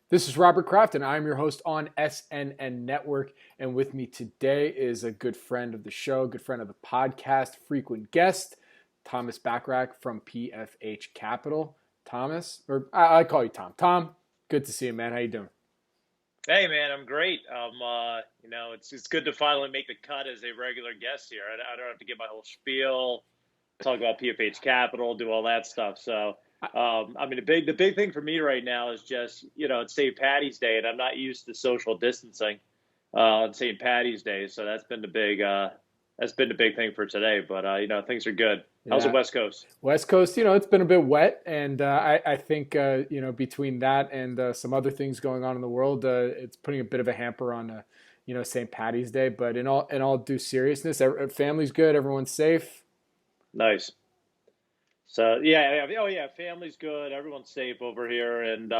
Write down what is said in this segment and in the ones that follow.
This is Robert Kraft, and I'm your host on SNN.Network. And with me today is a good friend of the show, good friend of the podcast, frequent guest, Thomas Bachrach from PFH Capital. Thomas, or I call you Tom. Tom, good to see you, man. How you doing? Hey man, I'm great. It's good to finally make the cut as a regular guest here. I don't have to give my whole spiel, talk about PFH Capital, do all that stuff. So, the big thing for me right now is just it's St. Patty's Day, and I'm not used to social distancing on St. Patty's Day. So that's been the big thing for today. But things are good. How's the Yeah, West Coast? West Coast, it's been a bit wet, and I think between that and some other things going on in the world, it's putting a bit of a hamper on St. Patty's Day. But in all due seriousness, family's good, everyone's safe. Nice. So yeah, oh yeah, family's good, everyone's safe over here, and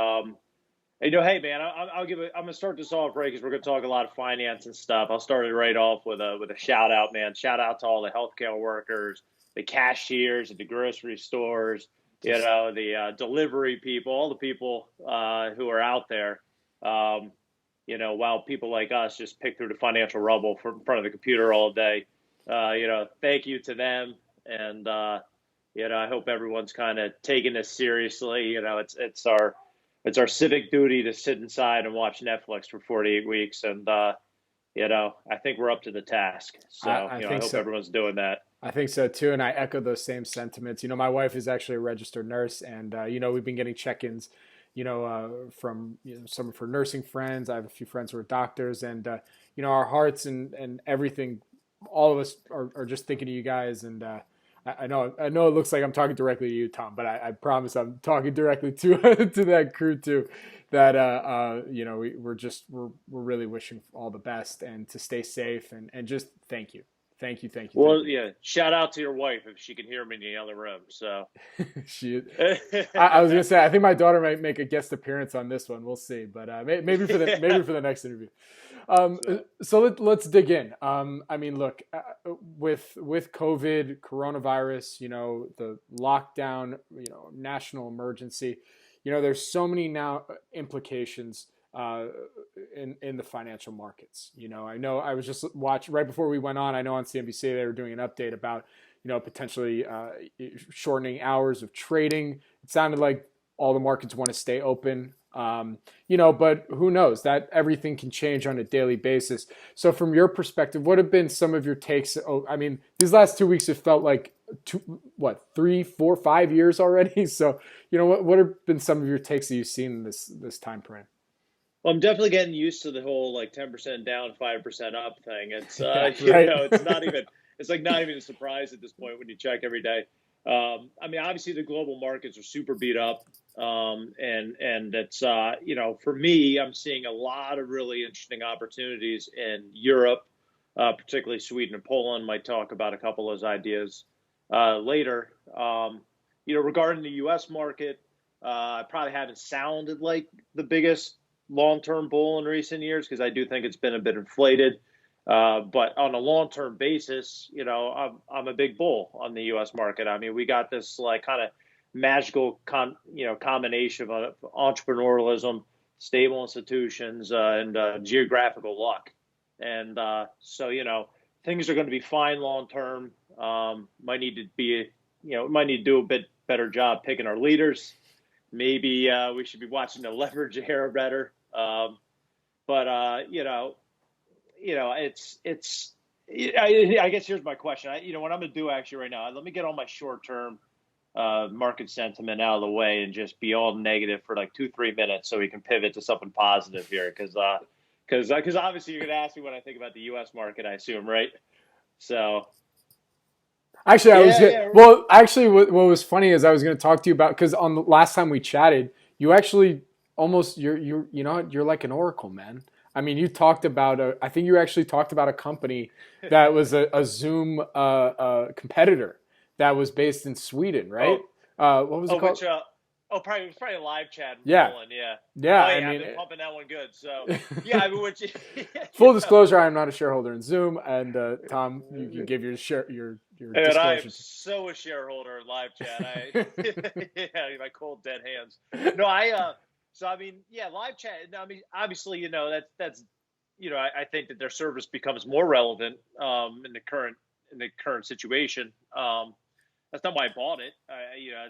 hey man, I'm gonna start this off right because we're gonna talk a lot of finance and stuff. I'll start it right off with a shout out, man. Shout out to all the healthcare workers, the cashiers at the grocery stores, the delivery people, all the people who are out there. While people like us just pick through the financial rubble in front of the computer all day. Thank you to them, and I hope everyone's kind of taking this seriously. It's our civic duty to sit inside and watch Netflix for 48 weeks. And, I think we're up to the task. So, I I think hope so. everyone's doing that. I think so too, and I echo those same sentiments. My wife is actually a registered nurse, and we've been getting check-ins, from some of her nursing friends. I have a few friends who are doctors, and our hearts and everything, all of us are just thinking of you guys. And I know it looks like I'm talking directly to you, Tom, but I promise I'm talking directly to to that crew too. That we're really wishing all the best and to stay safe and just thank you, thank you, thank you, thank Well, you. yeah, shout out to your wife if she can hear me in the other room. So, She, I was gonna say, I think my daughter might make a guest appearance on this one. We'll see, but maybe for the yeah. next interview. Um, So, so let's dig in. Look, with COVID, coronavirus, the lockdown, national emergency, there's so many now implications in the financial markets. I know I was just watching right before we went on. I know on CNBC they were doing an update about potentially shortening hours of trading. It sounded like all the markets want to stay open. But who knows? That everything can change on a daily basis. So, from your perspective, what have been some of your takes? Oh, these last 2 weeks have felt like 3, 4, 5 years already. So, what have been some of your takes that you've seen in this time frame? well, I'm definitely getting used to the whole like 10% down, 5% up thing. It's Yeah, right. it's like not even a surprise at this point when you check every day. Obviously the global markets are super beat up, and it's for me, I'm seeing a lot of really interesting opportunities in Europe, particularly Sweden and Poland. Might talk about a couple of those ideas later. Regarding the U.S. market, I probably haven't sounded like the biggest long-term bull in recent years because I do think it's been a bit inflated. But on a long-term basis, I'm a big bull on the U.S. market. I mean, we got this like kind of magical combination of entrepreneurialism, stable institutions, and geographical luck. And things are going to be fine long term. Might need to do a bit better job picking our leaders. Maybe we should be watching the leverage here better. But it's. I guess here's my question. What I'm going to do actually right now. Let me get all my short term market sentiment out of the way and just be all negative for like 2-3 minutes so we can pivot to something positive here because obviously you're going to ask me what I think about the U.S. market, I assume, right? So Actually, I was yeah, good. yeah. Well, actually, what was funny is I was going to talk to you about because on the last time we chatted, you actually almost you're like an oracle, man. You talked about I think you actually talked about a company that was a Zoom competitor that was based in Sweden, right? Oh, What was it oh, called? which probably it was probably a live chat in Yeah, Poland, yeah. yeah. Oh yeah, I've been pumping that one good. So yeah, which you Full disclosure, I am not a shareholder in Zoom, and Tom, you can give your and I am disclosure. so a shareholder in live chat. I yeah, my cold dead hands. No, So I mean, yeah, live chat. I mean, obviously, that's I think that their service becomes more relevant in the current situation. That's not why I bought it.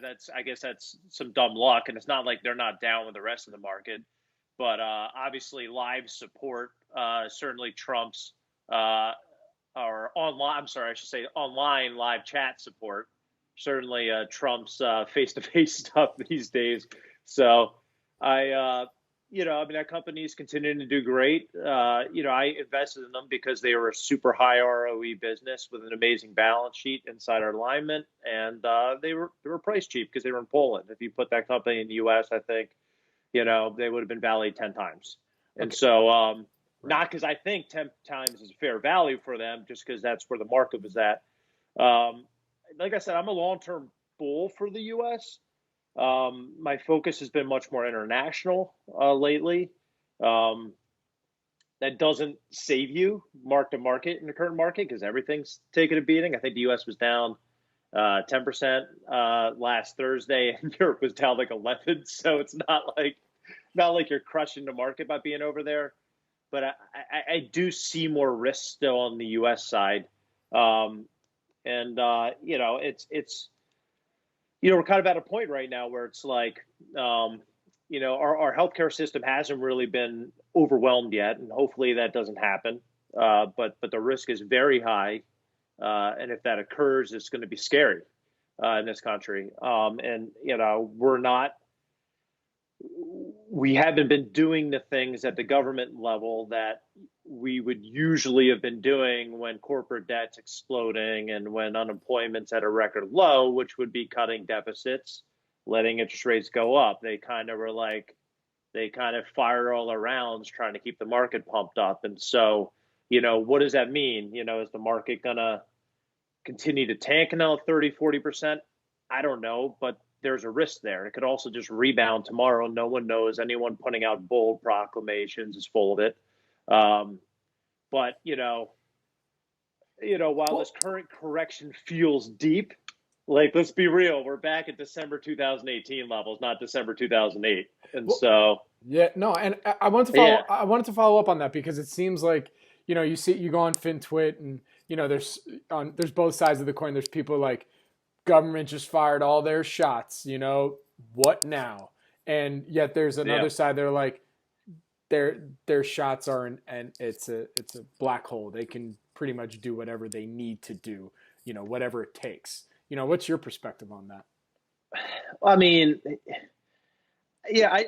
That's I guess that's some dumb luck, and it's not like they're not down with the rest of the market. But obviously, live support certainly trumps or online. I'm sorry, I should say online live chat support certainly trumps face-to-face stuff these days. So I mean, that company is continuing to do great. I invested in them because they were a super high ROE business with an amazing balance sheet, insider alignment, and they were priced cheap because they were in Poland. If you put that company in the U.S., I think they would have been valued 10 times. And so, not because I think 10 times is a fair value for them, just because that's where the market was at. Like I said, I'm a long-term bull for the U.S. My focus has been much more international lately. That doesn't save you mark to market in the current market because everything's taking a beating. I think the U.S. was down 10% last Thursday, and Europe was down like 11. So it's not like you're crushing the market by being over there. But I do see more risk still on the U.S. side, it's we're kind of at a point right now where it's like, our healthcare system hasn't really been overwhelmed yet, and hopefully that doesn't happen. But the risk is very high, and if that occurs, it's going to be scary in this country. We haven't been doing the things at the government level that we would usually have been doing when corporate debt's exploding and when unemployment's at a record low, which would be cutting deficits, letting interest rates go up. They kind of fired all around trying to keep the market pumped up. And so, what does that mean? Is the market going to continue to tank another 30, 40%? I don't know, but there's a risk there. It could also just rebound tomorrow. No one knows. Anyone putting out bold proclamations is full of it. But while this current correction feels deep, like, let's be real, we're back at December 2018 levels, not December 2008. And and I wanted to follow up on that because it seems like, you go on FinTwit and, there's both sides of the coin. There's people like, government just fired all their shots, what now? And yet there's another side. They're like, their shots are and it's a black hole. They can pretty much do whatever they need to do, whatever it takes. What's your perspective on that? I mean, yeah,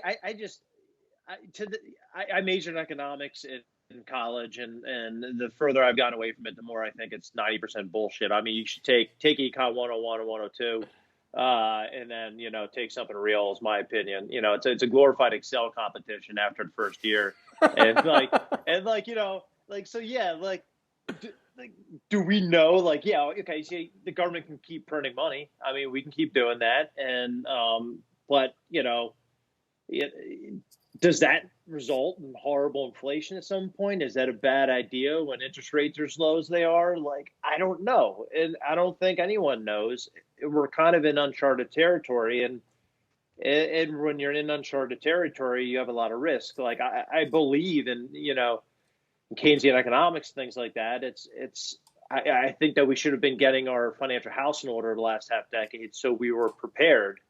I majored in economics in college, and the further I've gotten away from it, the more I think it's 90% bullshit. I mean, you should take Econ 101 and 102, and then take something real, is my opinion. It's a glorified Excel competition after the first year, and do we know? Okay, see, the government can keep printing money. I mean, we can keep doing that, and but does that result in horrible inflation at some point? Is that a bad idea when interest rates are as low as they are? I don't know. And I don't think anyone knows. We're kind of in uncharted territory. And when you're in uncharted territory, you have a lot of risk. I believe in, in Keynesian economics, things like that. I think that we should have been getting our financial house in order the last half decade, so we were prepared.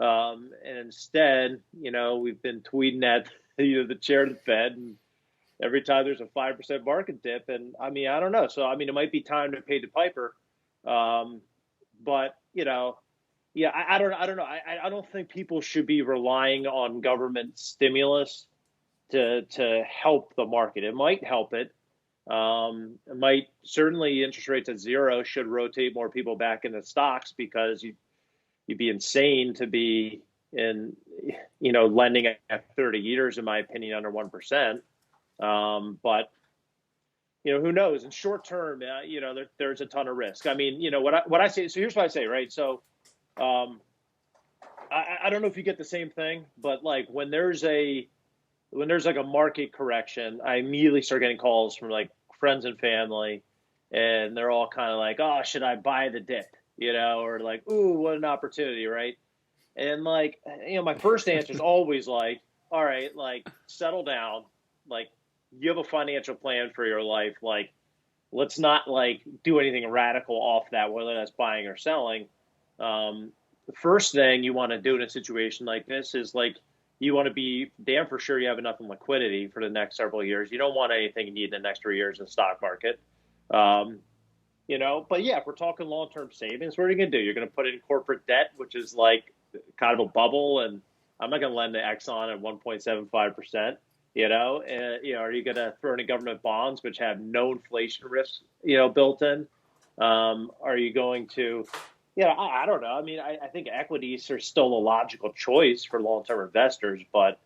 And instead, we've been tweeting at the chair of the Fed, and every time there's a 5% market dip, and I mean, I don't know. So I mean, it might be time to pay the piper. But I don't know. I don't think people should be relying on government stimulus to help the market. It might help it. It might certainly interest rates at zero should rotate more people back into stocks because you'd be insane to be lending at 30 years, in my opinion, under 1%. But who knows? In short term, there's a ton of risk. I mean, what I say. So here's what I say, right? So, I don't know if you get the same thing, but when there's a market correction, I immediately start getting calls from friends and family, and they're all kind of like, "Oh, should I buy the dip?" Or "Ooh, what an opportunity," right? And my first answer is always all right, like settle down, like you have a financial plan for your life, like let's not like do anything radical off that, whether that's buying or selling. The first thing you want to do in a situation like this is like you want to be damn for sure you have enough in liquidity for the next several years. You don't want anything you need in the next 3 years in the stock market. Um, but yeah, if we're talking long term savings, what are you going to do? You're going to put it in corporate debt, which is like kind of a bubble, and I'm not going to lend to Exxon at 1.75%. Are you going to throw in government bonds, which have no inflation risks, built in? Are you going to, I don't know. I mean, I think equities are still a logical choice for long-term investors, but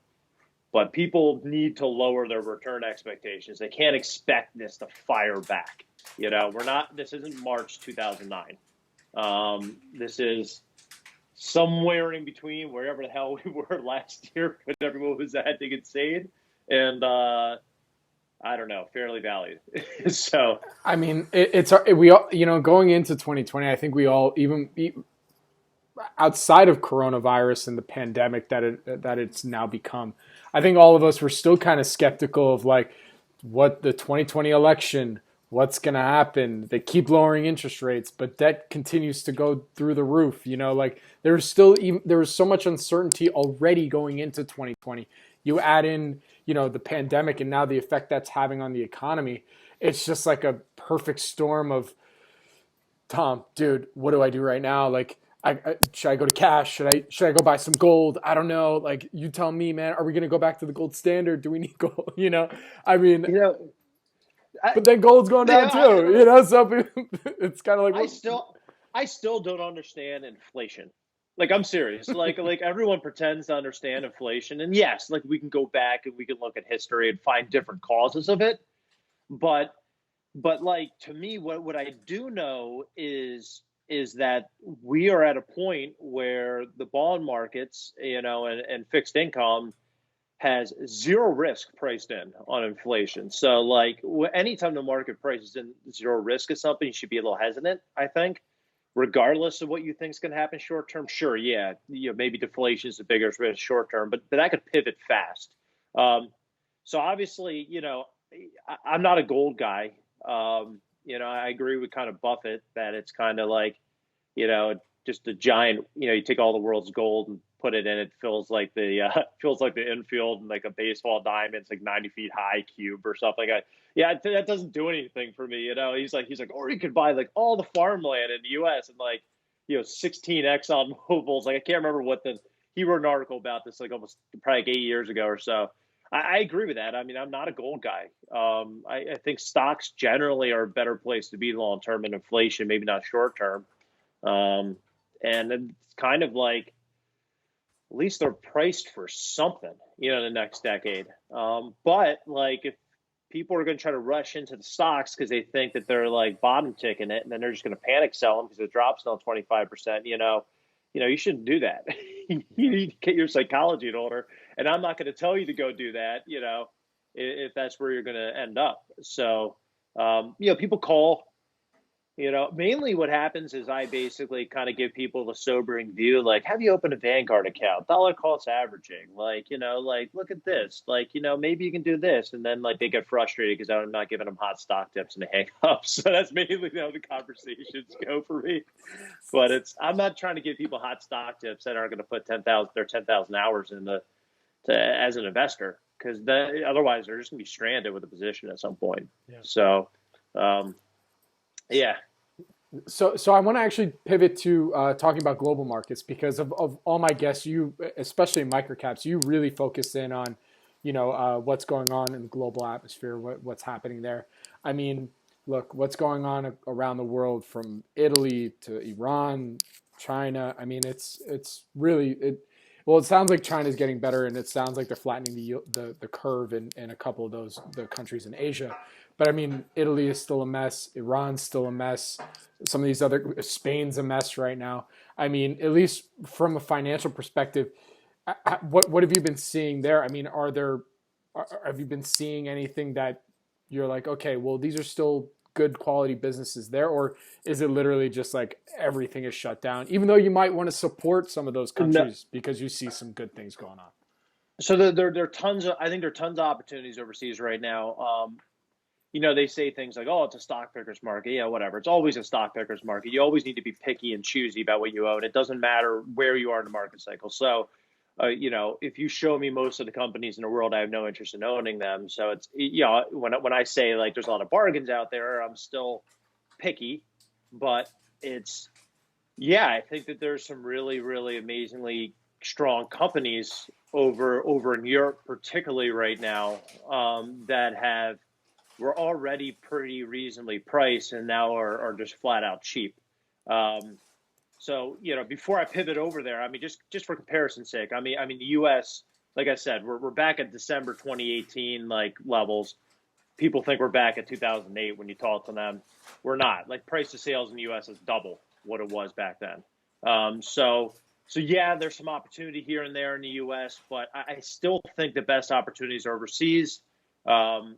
people need to lower their return expectations. They can't expect this to fire back. This isn't March 2009. This is somewhere in between, wherever the hell we were last year when everyone was acting insane. And I don't know, fairly valued. So, I mean, we all, going into 2020, I think we all, even outside of coronavirus and the pandemic that it's now become, I think all of us were still kind of skeptical of like what the 2020 election, what's going to happen. They keep lowering interest rates, but debt continues to go through the roof. Like there was so much uncertainty already going into 2020. You add in, the pandemic and now the effect that's having on the economy. It's just like a perfect storm of, Tom, dude, what do I do right now? Like, should I go to cash? Should I go buy some gold? I don't know. Like, you tell me, man. Are we gonna go back to the gold standard? Do we need gold? I mean, but then gold's going down too. So it's kind of like I still don't understand inflation. Like, I'm serious. Like everyone pretends to understand inflation, and yes, like we can go back and we can look at history and find different causes of it, but like to me, what I do know is that we are at a point where the bond markets, and fixed income has zero risk priced in on inflation. So like anytime the market prices in zero risk of something, you should be a little hesitant, I think, regardless of what you think is going to happen short term. Sure, yeah, maybe deflation is the biggest risk short term, but that could pivot fast. So obviously, I'm not a gold guy. I agree with kind of Buffett that it's kind of like, just a giant, you take all the world's gold and put it in, it feels like the infield and like a baseball diamond. It's like 90 feet high cube or something. Yeah, that doesn't do anything for me. He's like, or you could buy like all the farmland in the U.S. and like, 16 Exxon Mobil's. Like, I can't remember he wrote an article about this like almost probably like 8 years ago or so. I agree with that. I mean, I'm not a gold guy. I think stocks generally are a better place to be long term in inflation, maybe not short term. And it's kind of like, at least they're priced for something, in the next decade. But like if people are going to try to rush into the stocks because they think that they're like bottom ticking it, and then they're just going to panic sell them because it drops down 25%, you shouldn't do that. You need to get your psychology in order. And I'm not going to tell you to go do that, if that's where you're going to end up. So, people call. Mainly what happens is I basically kind of give people the sobering view, like, have you opened a Vanguard account? Dollar cost averaging, like, look at this, like, maybe you can do this. And then like they get frustrated because I'm not giving them hot stock tips and they hang up. So that's mainly how the conversations go for me. But I'm not trying to give people hot stock tips that aren't going to put 10,000 hours as an investor, because otherwise they're just going to be stranded with a position at some point. Yeah. So, yeah. So I want to actually pivot to talking about global markets, because of all my guests, you, especially in microcaps, you really focus in on, what's going on in the global atmosphere, what's happening there. I mean, look, what's going on around the world, from Italy to Iran, China. I mean, it's really. Well, it sounds like China's getting better, and it sounds like they're flattening the curve in a couple of the countries in Asia. But I mean, Italy is still a mess. Iran's still a mess. Some of these Spain's a mess right now. I mean, at least from a financial perspective, what have you been seeing there? I mean, have you been seeing anything that you're like, okay, well, these are still good quality businesses there, or is it literally just like everything is shut down, even though you might want to support some of those countries because you see some good things going on? So there are tons of, I think there are tons of opportunities overseas right now. They say things like, "Oh, it's a stock picker's market." Yeah, whatever. It's always a stock picker's market. You always need to be picky and choosy about what you own. It doesn't matter where you are in the market cycle. So, if you show me most of the companies in the world, I have no interest in owning them. So it's, when I say like there's a lot of bargains out there, I'm still picky, but it's, yeah, I think that there's some really, really amazingly strong companies over in Europe, particularly right now, that have were already pretty reasonably priced and now are just flat out cheap. Um, so before I pivot over there, I mean, just for comparison's sake, I mean, the U.S. Like I said, we're back at December 2018 like levels. People think we're back at 2008 when you talk to them. We're not. Like price to sales in the U.S. is double what it was back then. So yeah, there's some opportunity here and there in the U.S., but I still think the best opportunities are overseas. Um,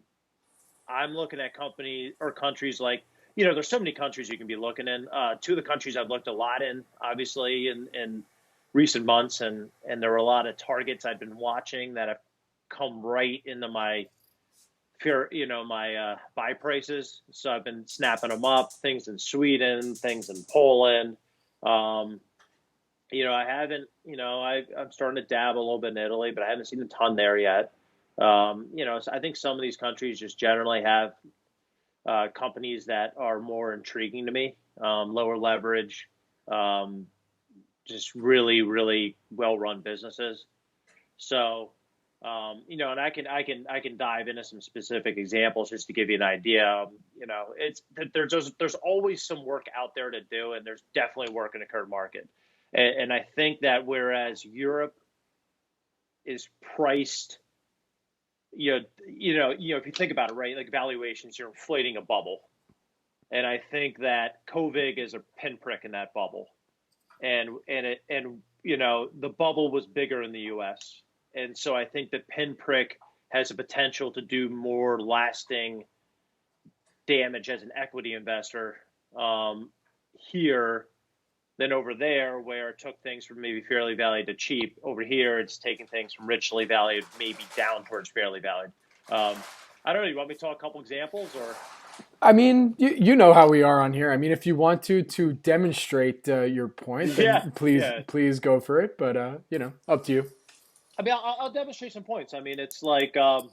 I'm looking at companies or countries like, there's so many countries you can be looking in. Two of the countries I've looked a lot in, obviously, in recent months, and there were a lot of targets I've been watching that have come right into my fear, my buy prices. So I've been snapping them up. Things in Sweden, things in Poland. Um, I haven't, I'm starting to dabble a little bit in Italy, but I haven't seen a ton there yet. So I think some of these countries just generally have companies that are more intriguing to me, lower leverage, um, just really, really well-run businesses. So, and I can dive into some specific examples just to give you an idea. It's there's always some work out there to do, and there's definitely work in the current market. And I think that whereas Europe is priced, if you think about it, right, like valuations, you're inflating a bubble, and I think that COVID is a pinprick in that bubble, and the bubble was bigger in the U.S., and so I think that pinprick has a potential to do more lasting damage as an equity investor here than over there, where it took things from maybe fairly valued to cheap. Over here, it's taking things from richly valued maybe down towards fairly valued. Um, I don't know. You want me to talk a couple examples, or? I mean, you know how we are on here. I mean, if you want to demonstrate your point, Yeah, then please yeah. please go for it. But up to you. I mean, I'll demonstrate some points. I mean, it's like, and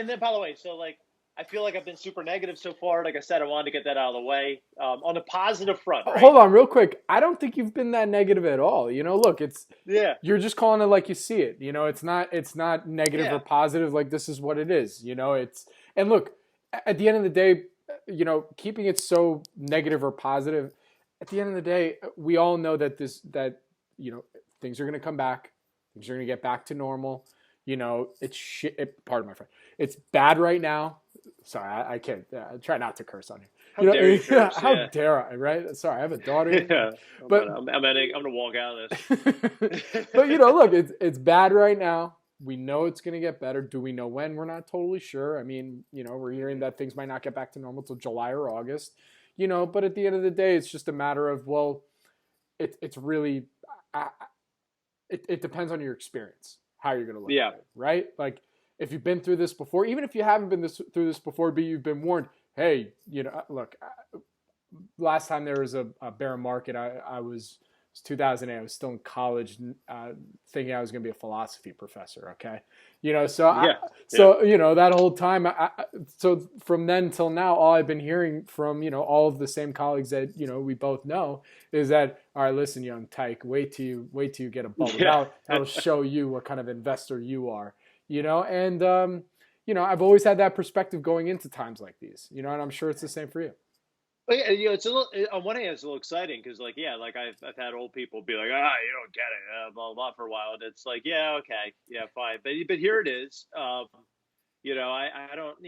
then by the way, so like, I feel like I've been super negative so far. Like I said, I wanted to get that out of the way. On the positive front, right? Hold on, real quick. I don't think you've been that negative at all. Look, Yeah, you're just calling it like you see it. It's not negative or yeah, positive. Like this is what it is. And look, at the end of the day, keeping it so negative or positive. At the end of the day, we all know that things are going to come back. Things are going to get back to normal. It's shit. Pardon my friend. It's bad right now. Sorry, I can't. Try not to curse on you. how dare you Yeah, curse? how Yeah, dare I? Right? Sorry, I have a daughter. yeah. But I'm gonna walk out of this. but look, it's bad right now. We know it's going to get better. Do we know when? We're not totally sure. I mean, we're hearing that things might not get back to normal till July or August. But at the end of the day, it's just a matter of, well, it's really it depends on your experience how you're going to look Yeah, at it, right? Like if you've been through this before, even if you haven't been through this before, but you've been warned, hey, look, last time there was a bear market, I was. It was 2008. I was still in college, thinking I was going to be a philosophy professor. Okay, yeah, yeah, so that whole time, so from then till now, all I've been hearing from all of the same colleagues that we both know is that, all right, listen, young tyke, wait till you get a bubble. yeah. That'll show you what kind of investor you are. And I've always had that perspective going into times like these. And I'm sure it's the same for you. But yeah, it's a little. On one hand, it's a little exciting because, like, yeah, like I've had old people be like, you don't get it, blah blah blah, for a while, and it's like, yeah, okay, yeah, fine, but here it is. I don't,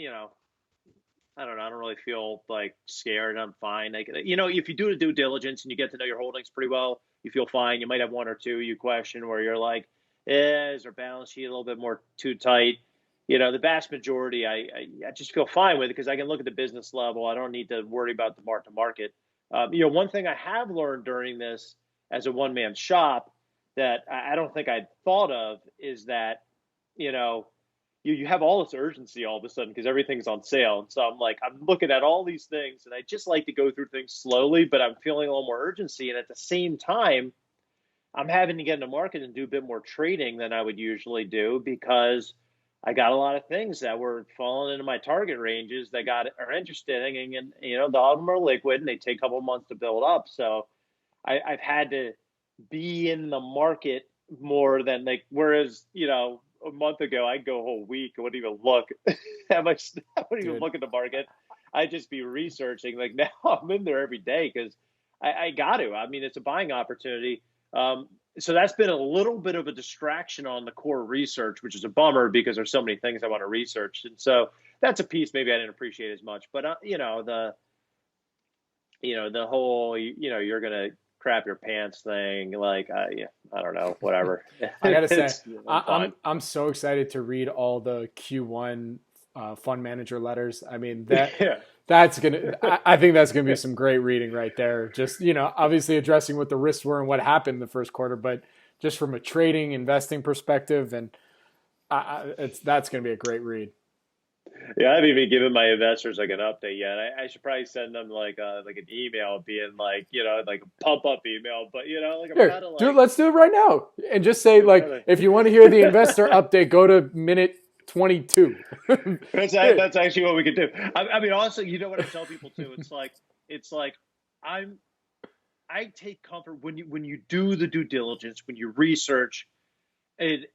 I don't know, I don't really feel like scared. I'm fine. Like, if you do the due diligence and you get to know your holdings pretty well, you feel fine. You might have one or two you question where you're like, is our balance sheet a little bit more too tight? The vast majority, I just feel fine with it because I can look at the business level. I don't need to worry about the mark to market. One thing I have learned during this as a one man shop that I don't think I'd thought of is that, you know, you have all this urgency all of a sudden because everything's on sale. And so I'm like, I'm looking at all these things and I just like to go through things slowly, but I'm feeling a little more urgency. And at the same time, I'm having to get in the market and do a bit more trading than I would usually do because I got a lot of things that were falling into my target ranges that are interesting. And you know, the of them are liquid and they take a couple of months to build up. So I've had to be in the market more than like, whereas, you know, a month ago, I'd go a whole week. I wouldn't even look. I wouldn't even Dude. look at the market. I'd just be researching. Like now I'm in there every day because I got to. I mean, it's a buying opportunity. So that's been a little bit of a distraction on the core research, which is a bummer because there's so many things I want to research. And so that's a piece maybe I didn't appreciate as much. But, the whole, you're going to crap your pants thing. Like, yeah, I don't know, whatever. I gotta say, It's fine. I'm so excited to read all the Q1 fund manager letters. I mean that's gonna. I think that's gonna be some great reading right there. Just obviously addressing what the risks were and what happened in the first quarter, but just from a trading investing perspective, and that's gonna be a great read. Yeah, I haven't even given my investors like an update yet. I should probably send them like an email being like, like a pump up email, but like I'm Here, kind of dude, like let's do it right now, and just say I'm like, kind if you want to hear the investor update, go to minute 22. that's actually what we could do. I mean, also, you know what I tell people too? It's like I'm I take comfort when you do the due diligence, when you research and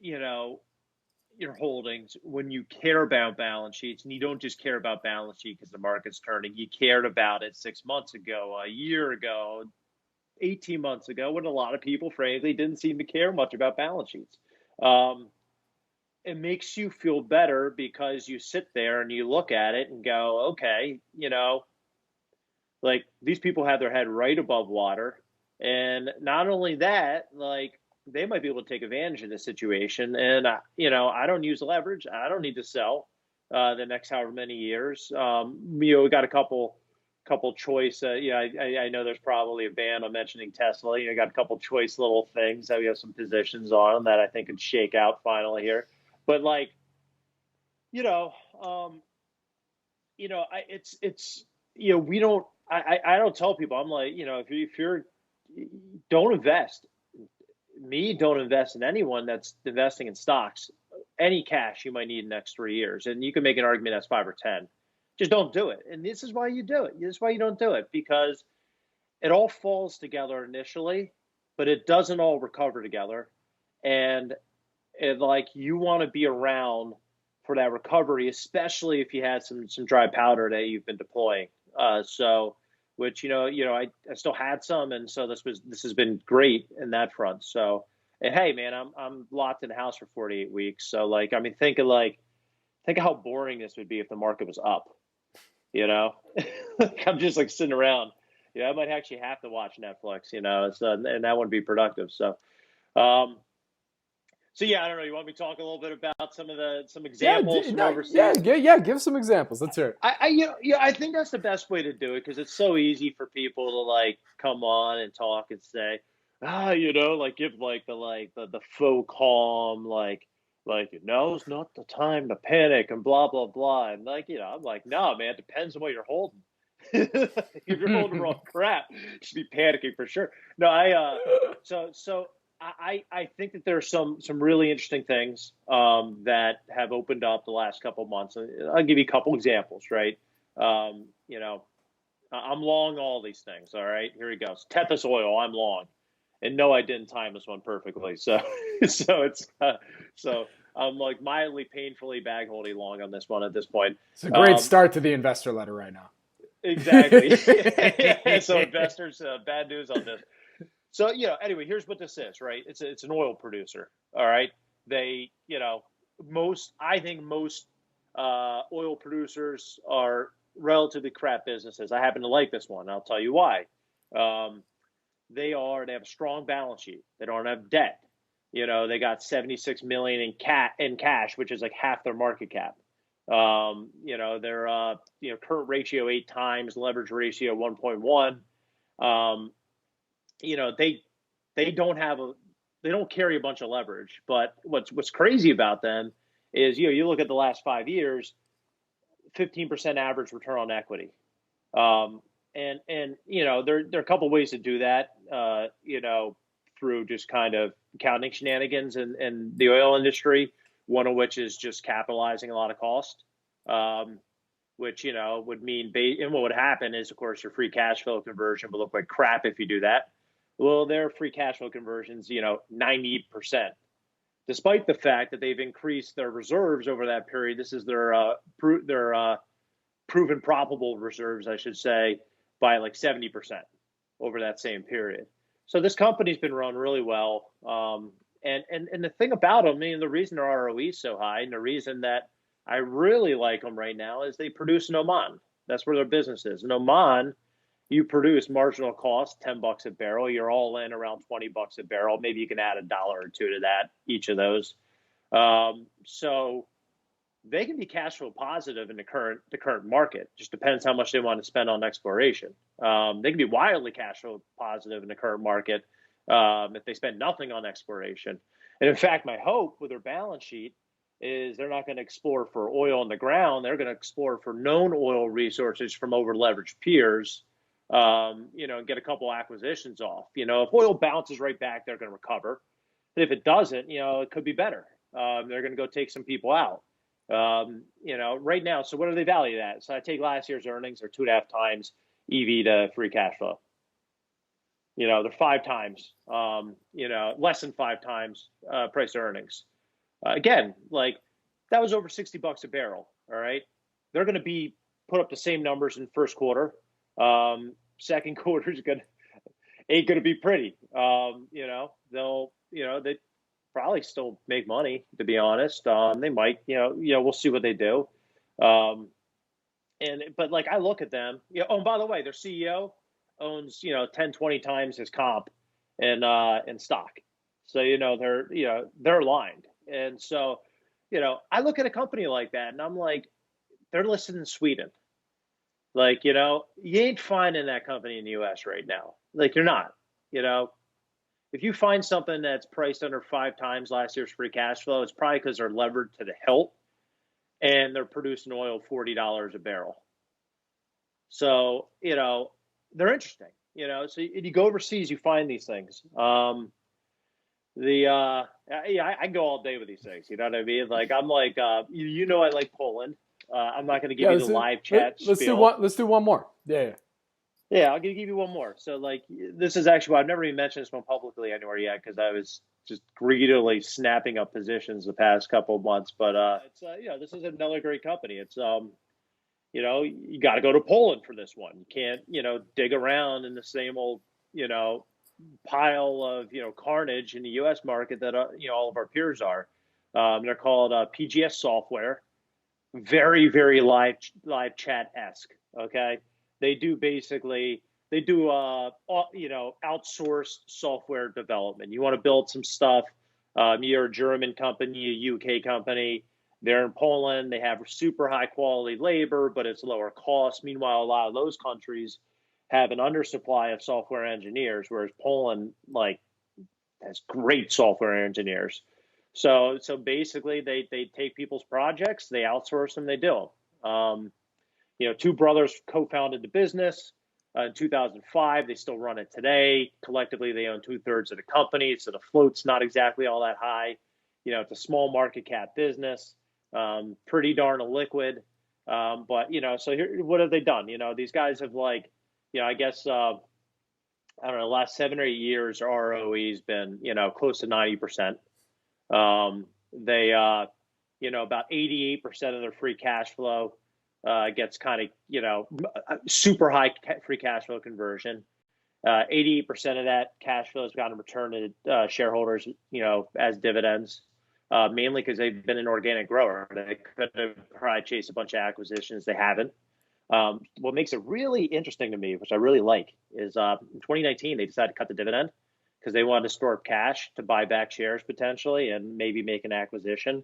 your holdings, when you care about balance sheets, and you don't just care about balance sheet because the market's turning. You cared about it 6 months ago, a year ago, 18 months ago, when a lot of people, frankly, didn't seem to care much about balance sheets. Um, it makes you feel better because you sit there and you look at it and go, okay, like these people have their head right above water. And not only that, like they might be able to take advantage of this situation. And, I don't use leverage. I don't need to sell the next however many years. We got a couple choice. I know there's probably a ban on mentioning Tesla. Got a couple choice little things that we have some positions on that I think could shake out finally here. But like, you know, um, it's we don't. I don't tell people. I'm like, if you're don't invest. Don't invest in anyone that's investing in stocks. Any cash you might need in the next 3 years, and you can make an argument that's 5 or 10. Just don't do it. And this is why you do it. This is why you don't do it because it all falls together initially, but it doesn't all recover together. And like you want to be around for that recovery, especially if you had some dry powder that you've been deploying. So, which I still had some, and so this has been great in that front. So, and hey, man, I'm locked in the house for 48 weeks. So, like, I mean, think of how boring this would be if the market was up. You know, like, I'm just like sitting around. I might actually have to watch Netflix. And that wouldn't be productive. Um, so yeah, I don't know. You want me to talk a little bit about some Yeah, examples from no, yeah, overseas? yeah. Give some examples. Let's hear it. I think that's the best way to do it because it's so easy for people to like come on and talk and say, like give like the faux calm, like now's not the time to panic and blah blah blah, and like I'm like, no, man, it depends on what you're holding. If you're holding the wrong crap, you should be panicking for sure. No, I think that there's some really interesting things that have opened up the last couple of months. I'll give you a couple examples, right? Um, you know, I'm long all these things. All right, here he goes. Tethys oil, I'm long, and no, I didn't time this one perfectly. So, so I'm like mildly, painfully bag holding long on this one at this point. It's a great Um, start to the investor letter right now. exactly. So investors, bad news on this. So, anyway, here's what this is, right? It's an oil producer. All right. They, I think most oil producers are relatively crap businesses. I happen to like this one. I'll tell you why. Um, they have a strong balance sheet. They don't have debt. They got 76 million in cash, which is like half their market cap. Their current ratio 8 times, leverage ratio 1.1. Um, they don't have don't carry a bunch of leverage. But what's crazy about them is, you look at the last 5 years, 15% average return on equity. And there are a couple of ways to do that, through just kind of accounting shenanigans in the oil industry, one of which is just capitalizing a lot of cost, which, would mean, and what would happen is, of course, your free cash flow conversion will look like crap if you do that. Well, their free cash flow conversion's, 90%, despite the fact that they've increased their reserves over that period. This is their proven probable reserves, I should say, by like 70% over that same period. So this company's been run really well. And the thing about them, the reason their ROE is so high, and the reason that I really like them right now, is they produce in Oman. That's where their business is. In Oman, you produce marginal cost, $10 a barrel. You're all in around $20 a barrel. Maybe you can add $1 or $2 to that, each of those. So they can be cash flow positive in the current market. Just depends how much they want to spend on exploration. They can be wildly cash flow positive in the current market if they spend nothing on exploration. And in fact, my hope with their balance sheet is they're not going to explore for oil in the ground. They're going to explore for known oil resources from over-leveraged peers, and get a couple acquisitions off. If oil bounces right back, they're going to recover. But if it doesn't, it could be better. They're going to go take some people out. Right now, so what are they valued at? So I take last year's earnings, they're 2.5 times EV to free cash flow. They're 5 times, less than 5 times price to earnings. Again, like that was over $60 a barrel. All right. They're going to be put up the same numbers in first quarter. Second quarter ain't going to be pretty. They probably still make money, to be honest. They might, we'll see what they do. But like I look at them, oh, and by the way, their CEO owns, 10, 20 times his comp in stock. So, they're aligned. And so, I look at a company like that and I'm like, they're listed in Sweden. Like, you ain't finding that company in the US right now. Like, you're not, if you find something that's priced under 5 times last year's free cash flow, it's probably because they're levered to the hilt and they're producing oil $40 a barrel. So, they're interesting, so you go overseas, you find these things. I go all day with these things. You know what I mean? Like, I'm like, I like Poland. I'm not going to give you the live chat. Let's do one more. Yeah. Yeah, I'm going to give you one more. So, like, this is actually, I've never even mentioned this one publicly anywhere yet because I was just greedily snapping up positions the past couple of months. But it's this is another great company. It's you got to go to Poland for this one. You can't dig around in the same old pile of carnage in the U.S. market that all of our peers are. They're called PGS Software. Very, very live chat-esque. Okay. They do outsourced software development. You want to build some stuff. You're a German company, a UK company. They're in Poland. They have super high quality labor, but it's lower cost. Meanwhile, a lot of those countries have an undersupply of software engineers, whereas Poland has great software engineers. So basically, they take people's projects, they outsource them, they do them. 2 brothers co-founded the business in 2005. They still run it today. Collectively, they own 2/3 of the company, so the float's not exactly all that high. It's a small market cap business, pretty darn illiquid. But so here, what have they done? These guys have I guess I don't know, the last 7 or 8 years, ROE's been close to 90%. They about 88% of their free cash flow gets kind of super high free cash flow conversion. 88% of that cash flow has gotten returned to shareholders, as dividends, mainly because they've been an organic grower. They could have probably chased a bunch of acquisitions. They haven't. What makes it really interesting to me, which I really like, is in 2019 they decided to cut the dividend because they wanted to store up cash to buy back shares potentially and maybe make an acquisition.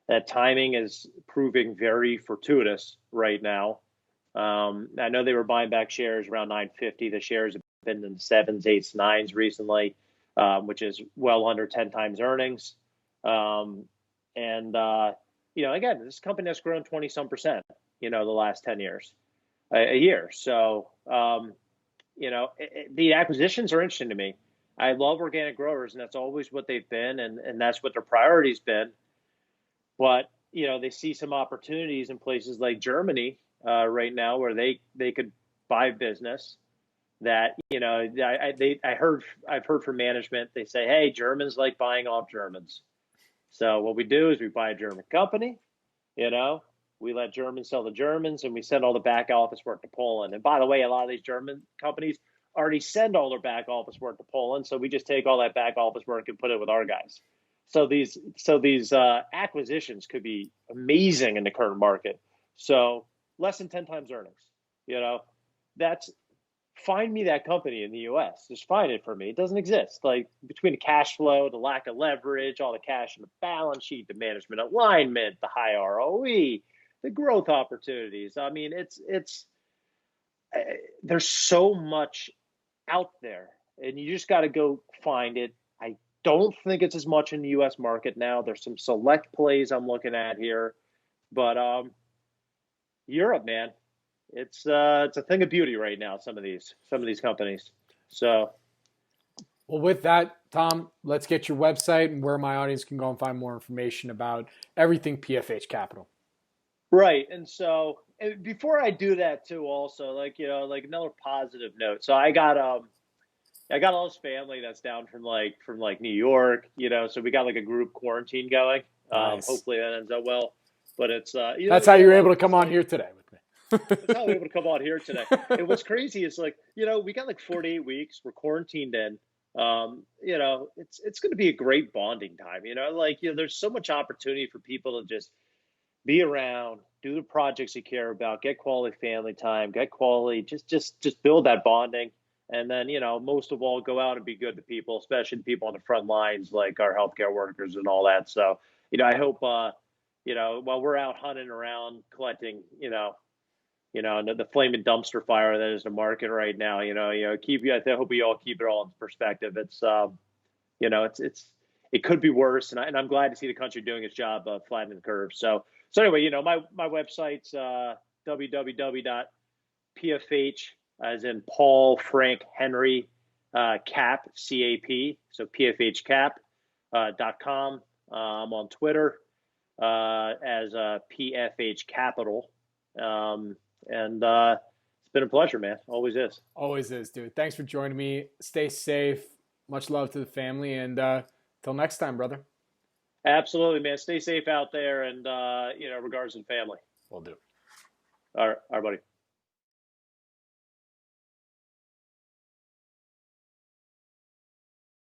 That timing is proving very fortuitous right now. I know they were buying back shares around $9.50. The shares have been in the 7s, 8s, 9s recently. which is well under 10 times earnings. Again, this company has grown 20 some percent, the last 10 years, a year. So, the acquisitions are interesting to me. I love organic growers, and that's always what they've been, and that's what their priority's been. But, they see some opportunities in places like Germany right now where they could buy business that, I've heard from management, they say, hey, Germans like buying off Germans. So what we do is we buy a German company, we let Germans sell to Germans, and we send all the back office work to Poland. And by the way, a lot of these German companies already send all their back office work to Poland. So we just take all that back office work and put it with our guys. So these acquisitions could be amazing in the current market. So less than 10 times earnings, that's, find me that company in the US. Just find it for me. It doesn't exist. Like, between the cash flow, the lack of leverage, all the cash in the balance sheet, the management alignment, the high ROE, the growth opportunities. I mean, there's so much out there, and you just got to go find it. I don't think it's as much in the US market now. There's some select plays I'm looking at here, but Europe, man, it's a thing of beauty right now. Some of these companies. So, well, with that, Tom, let's get your website and where my audience can go and find more information about everything PFH Capital. Right, and so before I do that too, also like another positive note. So I got all this family that's down from New York, so we got like a group quarantine going. Nice. Hopefully that ends up well. But it's that's how you're able to come on here today with me. That's how we're able to come on here today. And what's crazy is we got like 48 weeks. We're quarantined in. It's going to be a great bonding time. There's so much opportunity for people to just be around, do the projects you care about, get quality family time, get quality, just build that bonding. And then, most of all, go out and be good to people, especially the people on the front lines, like our healthcare workers and all that. So, I hope, while we're out hunting around collecting, the flaming dumpster fire that is the market right now, I hope we all keep it all in perspective. It's, it could be worse. And I'm glad to see the country doing its job of flattening the curve. So anyway, my website's www.pfh, as in Paul Frank Henry Cap, CAP. So pfhcap.com. I'm on Twitter as PFH Capital. It's been a pleasure, man. Always is. Always is, dude. Thanks for joining me. Stay safe. Much love to the family. And till next time, brother. Absolutely, man. Stay safe out there, and regards and family. Will do. All right, buddy.